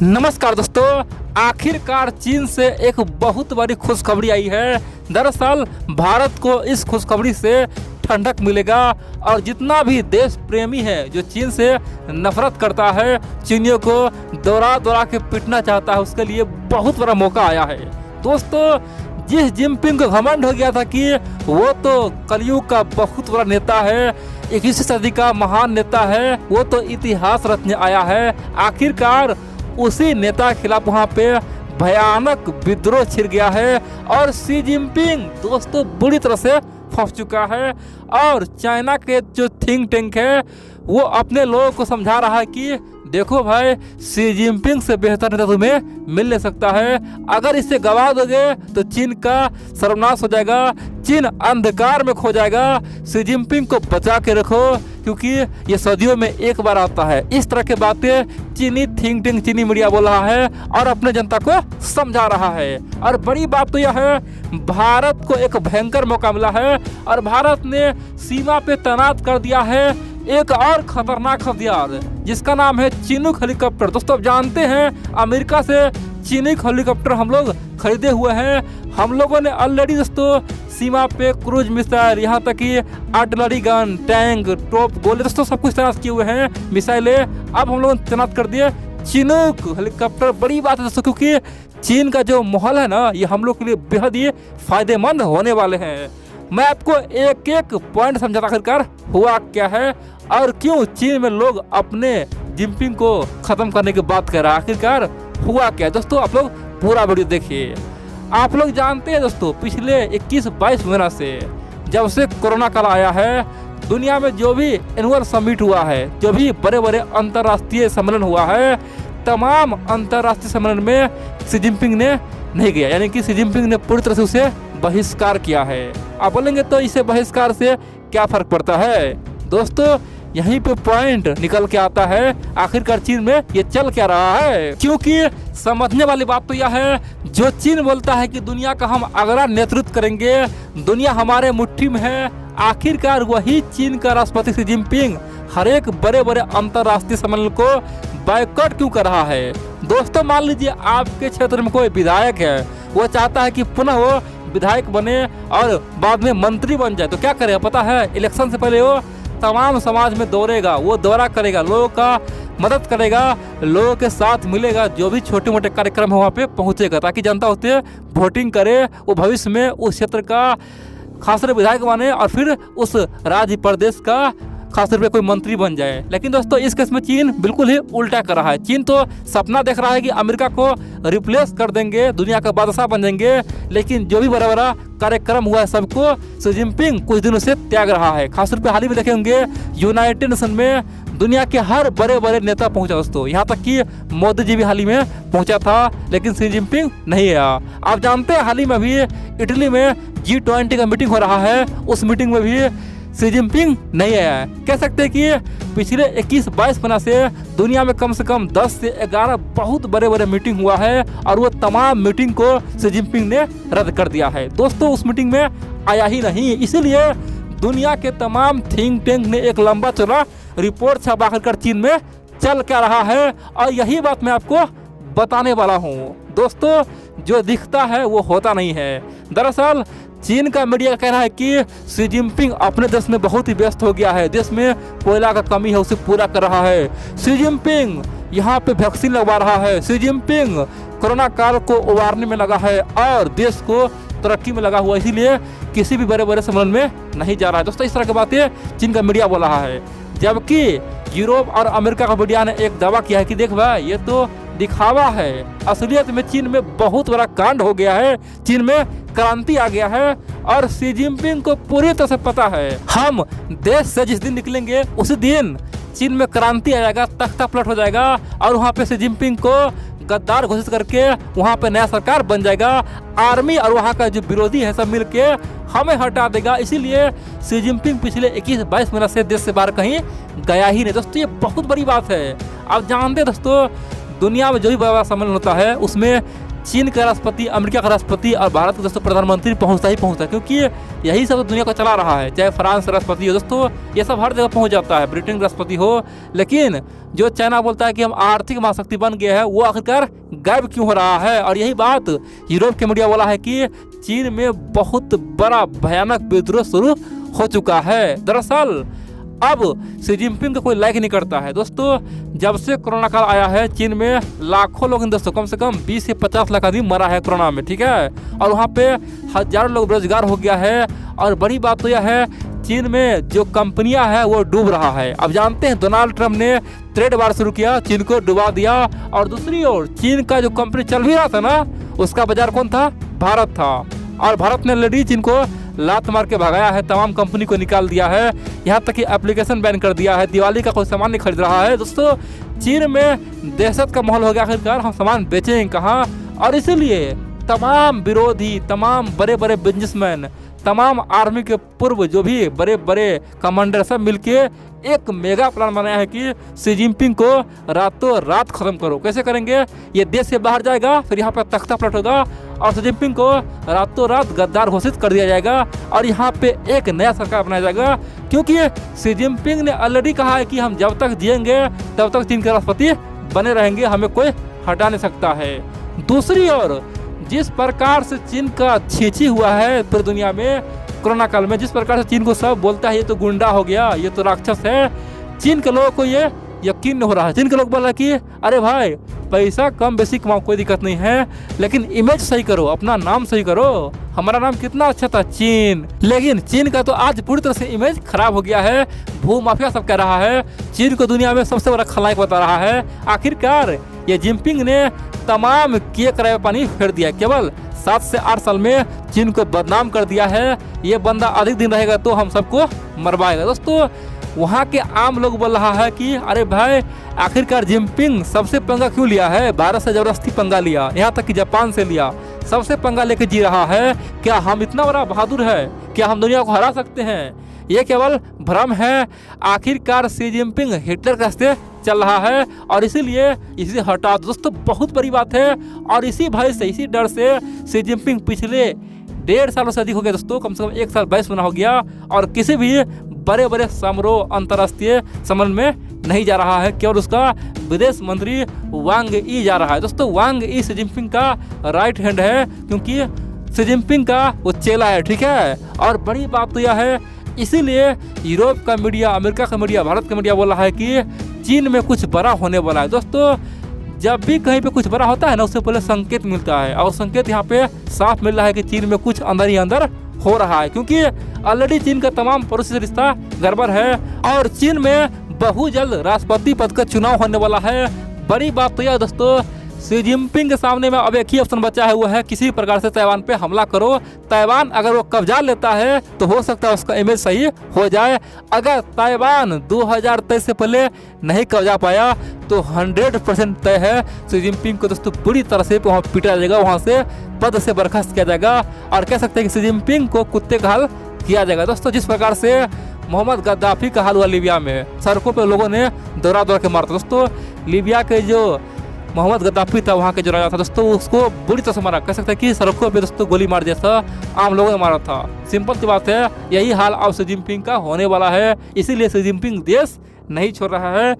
नमस्कार दोस्तों, आखिरकार चीन से एक बहुत बड़ी खुशखबरी आई है। दरअसल भारत को इस खुशखबरी से ठंडक मिलेगा और जितना भी देश प्रेमी है जो चीन से नफरत करता है, चीनियों को दौड़ा दौड़ा के पीटना चाहता है, उसके लिए बहुत बड़ा मौका आया है। दोस्तों, जिस जिनपिंग को घमंड हो गया था कि वो तो कलयुग का बहुत बड़ा नेता है, 21वीं सदी का महान नेता है, वो तो इतिहास रचने आया है, आखिरकार उसी नेता के खिलाफ वहाँ पे भयानक विद्रोह छिड़ गया है और शी जिनपिंग दोस्तों बुरी तरह से फंस चुका है। और चाइना के जो थिंक टैंक है वो अपने लोगों को समझा रहा है कि देखो भाई, शी जिनपिंग से बेहतर नेता तुम्हें मिल नहीं सकता है। अगर इसे गवा दोगे तो चीन का सर्वनाश हो जाएगा, चीन अंधकार में खो जाएगा। शी जिनपिंग को बचा के रखो क्योंकि ये सदियों में एक बार आता है। इस तरह की बातें चीनी थिंक टैंक, चीनी मीडिया बोल रहा है और अपने जनता को समझा रहा है। और बड़ी बात तो यह है, भारत को एक भयंकर मौका मिला है और भारत ने सीमा पे तैनात कर दिया है एक और खतरनाक हथियार जिसका नाम है चिनूक हेलीकॉप्टर। दोस्तों, आप जानते हैं अमेरिका से चिनूक हेलीकॉप्टर हम लोग खरीदे हुए हैं। हम लोगों ने ऑलरेडी दोस्तों सीमा पे क्रूज मिसाइल, यहाँ तक कि आर्टिलरी गन, टैंक, टॉप, गोले दोस्तों सब कुछ तैनात किए हुए हैं, मिसाइलें। अब हम लोगों ने तैनात कर दिए चिनूक हेलीकॉप्टर। बड़ी बात है दोस्तों, क्योंकि चीन का जो माहौल है ना, ये हम लोग के लिए बेहद ही फायदेमंद होने वाले हैं। मैं आपको एक एक पॉइंट समझाता आखिरकार हुआ क्या है और क्यों चीन में लोग अपने जिनपिंग को खत्म करने की बात कर रहे हैं। आखिरकार हुआ क्या है दोस्तों, आप लोग पूरा वीडियो देखिए। आप लोग जानते हैं दोस्तों, पिछले 21-22 महीना से जब से कोरोना काल आया है, दुनिया में जो भी एनुअल समिट हुआ है, जो भी बड़े बड़े अंतर्राष्ट्रीय सम्मेलन हुआ है, तमाम अंतर्राष्ट्रीय सम्मेलन में शी जिनपिंग ने नहीं गया, यानी कि शी जिनपिंग ने पूरी तरह से उसे बहिष्कार किया है। आप बोलेंगे तो इसे बहिष्कार से क्या फर्क पड़ता है? दोस्तों, यहीं पे पॉइंट निकल के आता है, आखिरकार चीन में ये चल क्या रहा है। क्योंकि समझने वाली बात तो यह है, जो चीन बोलता है कि दुनिया का हम अगला नेतृत्व करेंगे, दुनिया हमारे मुट्ठी में है, आखिरकार वही चीन का राष्ट्रपति शी जिनपिंग हर एक बड़े बड़े अंतर्राष्ट्रीय सम्मेलन को बायकॉट क्यों कर रहा है? दोस्तों, मान लीजिए आपके क्षेत्र में कोई विधायक है, वो चाहता है कि पुनः वो विधायक बने और बाद में मंत्री बन जाए, तो क्या करेगा पता है? इलेक्शन से पहले वो तमाम समाज में दौड़ेगा, वो दौरा करेगा, लोगों का मदद करेगा, लोगों के साथ मिलेगा, जो भी छोटे मोटे कार्यक्रम है वहाँ पे पहुँचेगा ताकि जनता होते वोटिंग करे, वो भविष्य में उस क्षेत्र का खासकर विधायक बने और फिर उस राज्य प्रदेश का खास तौर पे कोई मंत्री बन जाए। लेकिन दोस्तों, इस केस में चीन बिल्कुल ही उल्टा कर रहा है। चीन तो सपना देख रहा है कि अमेरिका को रिप्लेस कर देंगे, दुनिया का बादशाह बन जाएंगे, लेकिन जो भी बड़ा बड़ा कार्यक्रम हुआ है सबको शी जिनपिंग कुछ दिनों से त्याग रहा है। खासतौर पे हाल ही में देखे होंगे यूनाइटेड नेशन में दुनिया के हर बड़े बड़े नेता पहुंचा दोस्तों, यहाँ तक कि मोदी जी भी हाल ही में पहुंचा था, लेकिन शी जिनपिंग नहीं आया। आप जानते हैं हाल ही में भी इटली में G20 का मीटिंग हो रहा है, उस मीटिंग में भी शी जिनपिंग नहीं आया है। कह सकते हैं कि पिछले 21-22 महीना से दुनिया में कम से कम 10 से 11 बहुत बड़े बड़े मीटिंग हुआ है और वो तमाम मीटिंग को शी जिनपिंग ने रद्द कर दिया है। दोस्तों, उस मीटिंग में आया ही नहीं, इसीलिए दुनिया के तमाम थिंक टैंक ने एक लंबा चौड़ा रिपोर्ट छपा कर चीन में चल क्या रहा है और यही बात मैं आपको बताने वाला हूँ। दोस्तों, जो दिखता है वो होता नहीं है। दरअसल चीन का मीडिया कहना है कि शी जिनपिंग अपने देश में बहुत ही व्यस्त हो गया है, देश में कोयला का कमी है उसे पूरा कर रहा है, शी जिनपिंग यहाँ पे वैक्सीन लगवा रहा है, शी जिनपिंग कोरोना काल को उबारने में लगा है और देश को तरक्की में लगा हुआ, इसीलिए किसी भी बड़े बड़े सम्मेलन में नहीं जा रहा है। दोस्तों, इस तरह की बातें चीन का मीडिया बोल रहा है, जबकि यूरोप और अमेरिका का मीडिया ने एक दावा किया है कि देख भाई, ये तो दिखावा है, असलियत में चीन में बहुत बड़ा कांड हो गया है, चीन में क्रांति आ गया है और शी जिनपिंग को पूरी तरह से पता है, हम देश से जिस दिन निकलेंगे उसी दिन चीन में क्रांति आ जाएगा, तख्ता पलट हो जाएगा और वहाँ पे शी जिनपिंग को गद्दार घोषित करके वहाँ पे नया सरकार बन जाएगा, आर्मी और वहाँ का जो विरोधी है सब मिलके हमें हटा देगा। इसीलिए शी जिनपिंग पिछले 21-22 महीना से देश से बाहर कहीं गया ही नहीं। दोस्तों, ये बहुत बड़ी बात है। आप जानते हैं दोस्तों, दुनिया में जो भी बड़ा सम्मेलन होता है उसमें चीन का राष्ट्रपति, अमेरिका का राष्ट्रपति और भारत का दोस्तों प्रधानमंत्री पहुंचता ही पहुंचता है, क्योंकि यही सब दुनिया को चला रहा है। चाहे फ्रांस का राष्ट्रपति हो दोस्तों, ये सब हर जगह पहुंच जाता है, ब्रिटेन का राष्ट्रपति हो। लेकिन जो चाइना बोलता है कि हम आर्थिक महाशक्ति बन गए हैं, वो आखिरकार गायब क्यों हो रहा है? और यही बात यूरोप के मीडिया बोला है कि चीन में बहुत बड़ा भयानक विद्रोह शुरू हो चुका है। दरअसल अब शी जिनपिंग को कोई लाइक नहीं करता है दोस्तों। जब से कोरोना काल आया है, चीन में लाखों लोग दोस्तों, कम से कम 20 से 50 लाख आदमी मरा है कोरोना में, ठीक है। और वहाँ पे हजारों लोग बेरोजगार हो गया है। और बड़ी बात तो यह है, चीन में जो कंपनियां हैं वो डूब रहा है। अब जानते हैं डोनाल्ड ट्रंप ने ट्रेड वार शुरू किया, चीन को डुबा दिया। और दूसरी ओर चीन का जो कंपनी चल भी रहा था ना, उसका बाजार कौन था? भारत था। और भारत ने ऑलरेडी चीन को लात मार के भगाया है, तमाम कंपनी को निकाल दिया है, यहाँ तक कि एप्लीकेशन बैन कर दिया है। दिवाली का कोई सामान नहीं खरीद रहा है दोस्तों। चीन में दहशत का माहौल हो गया, आखिरकार हम सामान बेचेंगे कहाँ? और इसीलिए तमाम विरोधी, तमाम बड़े बड़े बिजनेसमैन, तमाम आर्मी के पूर्व जो भी बड़े बड़े कमांडर सब मिलके एक मेगा प्लान बनाया है कि शी जिनपिंग को रातों रात खत्म करो। कैसे करेंगे? ये देश से बाहर जाएगा, फिर यहाँ पर तख्ता पलट होगा और शी जिनपिंग को रातों रात गद्दार घोषित कर दिया जाएगा और यहाँ पे एक नया सरकार बनाया जाएगा। क्योंकि शी जिनपिंग ने ऑलरेडी कहा है कि हम जब तक जिएंगे तब तक चीन के राष्ट्रपति बने रहेंगे, हमें कोई हटा नहीं सकता है। दूसरी ओर जिस प्रकार से चीन का छीछी हुआ है पूरी दुनिया में कोरोना काल में, जिस प्रकार से चीन को सब बोलता है ये तो गुंडा हो गया, ये तो राक्षस है, चीन के लोगों को ये यकीन नहीं हो रहा है। चीन के लोग बोल रहे कि अरे भाई पैसा कम बेसी कमाओ, कोई दिक्कत नहीं है, लेकिन इमेज सही करो, अपना नाम सही करो। हमारा नाम कितना अच्छा था चीन, लेकिन चीन का तो आज पूरी तरह से इमेज खराब हो गया है। भू माफिया सब कह रहा है, चीन को दुनिया में सबसे बड़ा खलनायक बता रहा है। आखिरकार ये जिनपिंग ने तमाम किए कराए पानी फेर दिया। केवल 7 से 8 साल में चीन को बदनाम कर दिया है। ये बंदा अधिक दिन रहेगा तो हम सबको मरवाएगा। दोस्तों वहाँ के आम लोग बोल रहा है कि अरे भाई आखिरकार जिनपिंग सबसे पंगा क्यों लिया है? भारत से जबरदस्ती पंगा लिया, यहाँ तक कि जापान से लिया, सबसे पंगा लेके जी रहा है। क्या हम इतना बड़ा बहादुर है? क्या हम दुनिया को हरा सकते हैं? ये केवल भ्रम है। आखिरकार शी जिनपिंग हिटलर के रास्ते चल रहा है और इसीलिए इसे हटा दो। दोस्तों बहुत बड़ी बात है। और इसी भय से, इसी डर से शी जिनपिंग पिछले 1.5 सालों से अधिक हो गया दोस्तों, कम से कम 1 साल 22 महीना हो गया, और किसी भी बड़े बड़े समारोह अंतर्राष्ट्रीय सम्मेलन में नहीं जा रहा है। केवल उसका विदेश मंत्री वांग यी जा रहा है। दोस्तों वांग यी शी जिनपिंग का राइट हैंड है, क्योंकि शी जिनपिंग का वो चेला है, ठीक है। और बड़ी बात तो यह है, इसीलिए यूरोप का मीडिया, अमेरिका का मीडिया, भारत का मीडिया बोल रहा है कि चीन में कुछ बड़ा होने वाला है। दोस्तों जब भी कहीं पे कुछ बड़ा होता है ना, उससे पहले संकेत मिलता है, और संकेत यहाँ पे साफ मिल रहा है कि चीन में कुछ अंदर ही अंदर हो रहा है। क्योंकि ऑलरेडी चीन का तमाम पड़ोसी से रिश्ता गड़बड़ है और चीन में बहुत जल्द राष्ट्रपति पद का चुनाव होने वाला है। बड़ी बात तो यह दोस्तों, शी जिनपिंग के सामने में अब एक ही ऑप्शन बचा है, वो है किसी प्रकार से ताइवान पे हमला करो। ताइवान अगर वो कब्जा लेता है तो हो सकता है उसका इमेज सही हो जाए। अगर ताइवान 2023 से पहले नहीं कब्जा पाया तो 100% तय है शी जिनपिंग को दोस्तों पूरी तरह से वहाँ पीटा जाएगा, वहाँ से पद से बर्खास्त किया जाएगा, और कह सकते हैं कि शी जिनपिंग को कुत्ते का हाल किया जाएगा। दोस्तों जिस प्रकार से मोहम्मद गद्दाफी का हाल हुआ लीबिया में, सड़कों पर लोगों ने दौड़ा दौड़ के मारा। दोस्तों लीबिया के जो मोहम्मद गद्दाफी था, वहाँ के जो राजा था दोस्तों, उसको बुरी तरह से मारा। कह सकते हैं कि सड़कों पे दोस्तों गोली मार दिया था, आम लोगों ने मारा था। सिंपल सी बात है, यही हाल अब शी जिनपिंग का होने वाला है। इसीलिए शी जिनपिंग देश नहीं छोड़ रहा है,